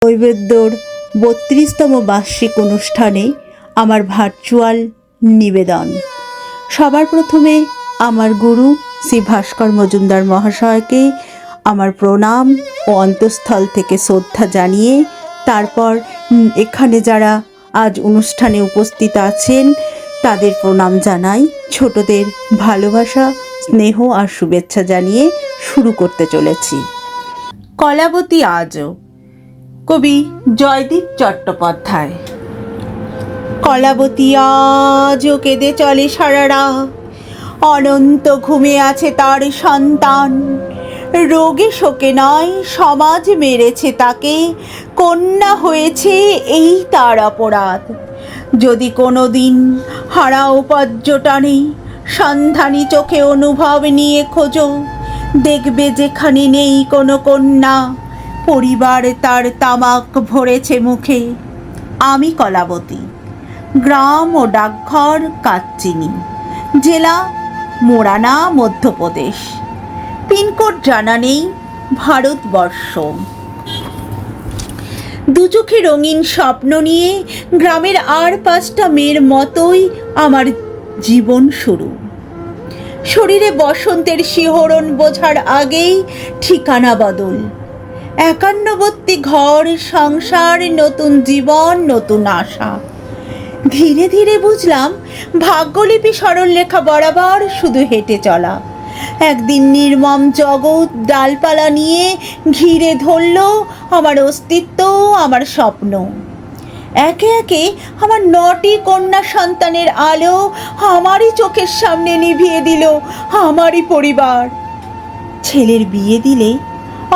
নৈবেদ্যর ৩২তম বার্ষিক অনুষ্ঠানে আমার ভার্চুয়াল নিবেদন। সবার প্রথমে আমার গুরু শ্রী ভাস্কর মজুমদার মহাশয়কে আমার প্রণাম ও অন্তঃস্থল থেকে শ্রদ্ধা জানিয়ে তারপর এখানে যারা আজ অনুষ্ঠানে উপস্থিত আছেন তাদের প্রণাম জানাই, ছোটদের ভালোবাসা, স্নেহ আর শুভেচ্ছা জানিয়ে শুরু করতে চলেছি। কলাবতী আজও, কবি জয়দীপ চট্টোপাধ্যায়। কলাবতী আজও কেঁদে চলে সারা রাত, অনন্ত ঘুমে আছে তার সন্তান। রোগে শোকে নয় সমাজ মেরেছে তাকে, কন্যা হয়েছে এই তার অপরাধ। যদি কোনো দিন হারাও পর্যটনে, সন্ধানী চোখে অনুভব নিয়ে খোঁজো, দেখবে যেখানে নেই কোনো কন্যা, পরিবার তার তামাক ভরেছে মুখে। আমি কলাবতী, গ্রাম ও ডাকঘর কাচ্চিনি, জেলা মোরানা, মধ্যপ্রদেশ। পিনকোড জানা নেই, ভারতবর্ষ। দু চোখে রঙিন স্বপ্ন নিয়ে গ্রামের আর 5টা মেয়ের মতোই আমার জীবন শুরু। শরীরে বসন্তের শিহরণ বোঝার আগেই ঠিকানা বদল। 51বর্তী ঘর সংসার, নতুন জীবন, নতুন আশা। ধীরে ধীরে বুঝলাম ভাগ্যলিপি সরলরেখা বরাবর শুধু হেঁটে চলা। একদিন নির্মম জগৎ ডালপালা নিয়ে ঘিরে ধরল আমার অস্তিত্ব, আমার স্বপ্ন। একে একে আমার 9টি কন্যা সন্তানের আলো আমারই চোখের সামনে নিভিয়ে দিল আমারই পরিবার। ছেলের বিয়ে দিলে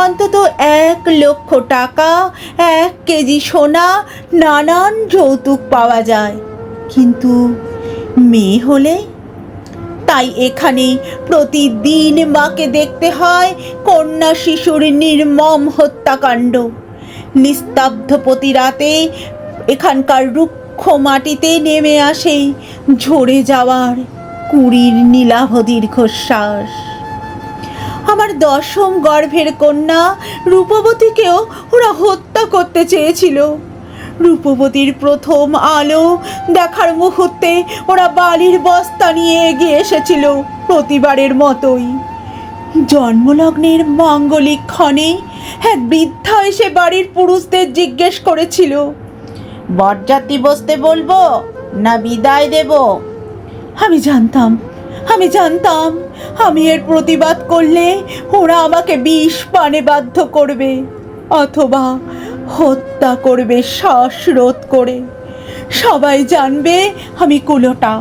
অন্তত 1 লক্ষ টাকা, 1 কেজি সোনা, নানান যৌতুক পাওয়া যায়, কিন্তু মেয়ে হলে? তাই এখানে প্রতিদিন মাকে দেখতে হয় কন্যা শিশুর নির্মম হত্যাকাণ্ড। নিস্তব্ধ প্রতি রাতে এখানকার রুক্ষ মাটিতে নেমে আসে ঝরে যাওয়ার কুড়ির নীলাভ দীর্ঘশ্বাস। আমার 10ম গর্ভের কন্যা রূপবতীকেও ওরা হত্যা করতে চেয়েছিল। রূপবতীর প্রথম আলো দেখার মুহূর্তে ওরা বালির বস্তা নিয়ে এগিয়ে এসেছিল প্রতিবারের মতোই। জন্মলগ্নের মাঙ্গলিক ক্ষণে এক বৃদ্ধা এসে বাড়ির পুরুষদের জিজ্ঞেস করেছিল, বরযাত্রী বসতে বলবো না বিদায় দেব? আমি জানতাম আমি এর প্রতিবাদ করলে ওরা আমাকে বিষ পানে বাধ্য করবে, অথবা হত্যা করবে শ্বাসরোধ করে। সবাই জানবে আমি কুলোটা।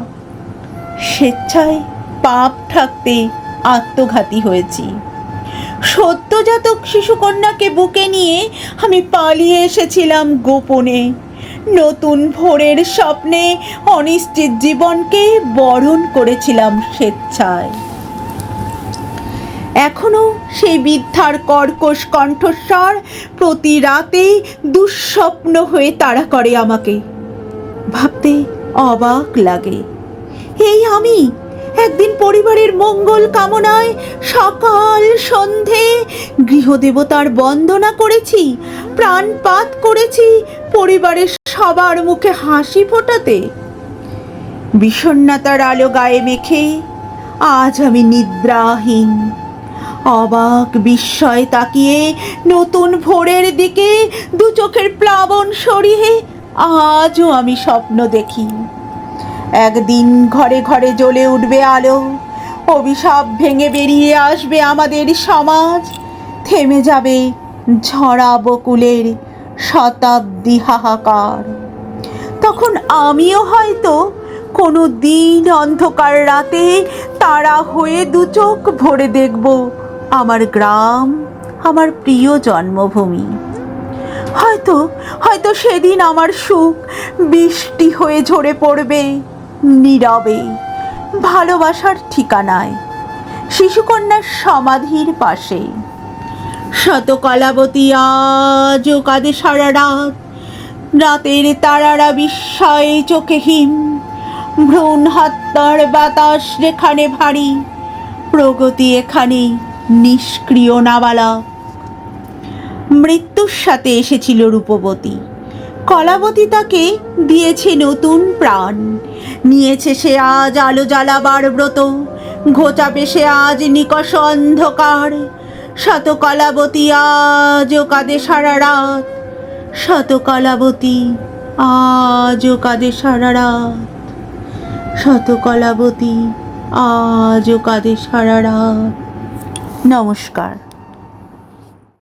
স্বেচ্ছায় পাপ ঢাকতে আত্মঘাতী হয়েছি। সদ্যজাতক শিশুকন্যাকে বুকে নিয়ে আমি পালিয়ে এসেছিলাম গোপনে। নতুন ভোরের স্বপ্নে অনিশ্চিত জীবনকে বরণ করেছিলাম স্বেচ্ছায়। এখনো সেই বৃদ্ধার কর্কশ কণ্ঠস্বর প্রতি রাতে দুঃস্বপ্ন হয়ে তাড়া করে আমাকে। ভাবতে অবাক লাগে, এই আমি একদিন পরিবারের মঙ্গল কামনায় সকাল সন্ধে গৃহদেবতার বন্দনা করেছি, প্রাণপাত করেছি পরিবারের সবার মুখে হাসি ফোটাতে। বিষণ্ণতার আলো গায়ে মেখে আজ আমি নিদ্রাহীন, অবাক বিস্ময়ে তাকিয়ে নতুন ভোরের দিকে দু চোখের প্লাবন সরিয়ে আজও আমি স্বপ্ন দেখি। একদিন ঘরে ঘরে জ্বলে উঠবে আলো, অভিশাপ ভেঙে বেরিয়ে আসবে আমাদের সমাজ, থেমে যাবে ঝরা বকুলের শতাব্দী হাহাকার। তখন আমিও হয়তো কোনো দিন অন্ধকার রাতে তারা হয়ে দু চোখ ভরে দেখব আমার গ্রাম, আমার প্রিয় জন্মভূমি। হয়তো সেদিন আমার সুখ বৃষ্টি হয়ে ঝরে পড়বে নীরবে ভালোবাসার ঠিকানায়, শিশুকন্যার সমাধির পাশে। শত কলাবতী আজও কাঁদে সারা রাত, রাতের তারারা বিস্ময়ে চোখে হিম। ভ্রূণ হত্যার বাতাস যেখানে ভারী, প্রগতি এখানে নিষ্ক্রিয় নাবালক। মৃত্যুর সাথে এসেছিল রূপবতী। কলাবতী তাকে দিয়েছে নতুন প্রাণ। নিয়েছে সে আজ আলো জ্বালাবার ব্রত, ঘোচাবে সে আজ নিকষ অন্ধকার। শত কলাবতী আজও কাঁদে সারা রাত, শত কলাবতী আজও কাঁদে সারা রাত, শত কলাবতী আজও কাঁদে সারা রাত। নমস্কার।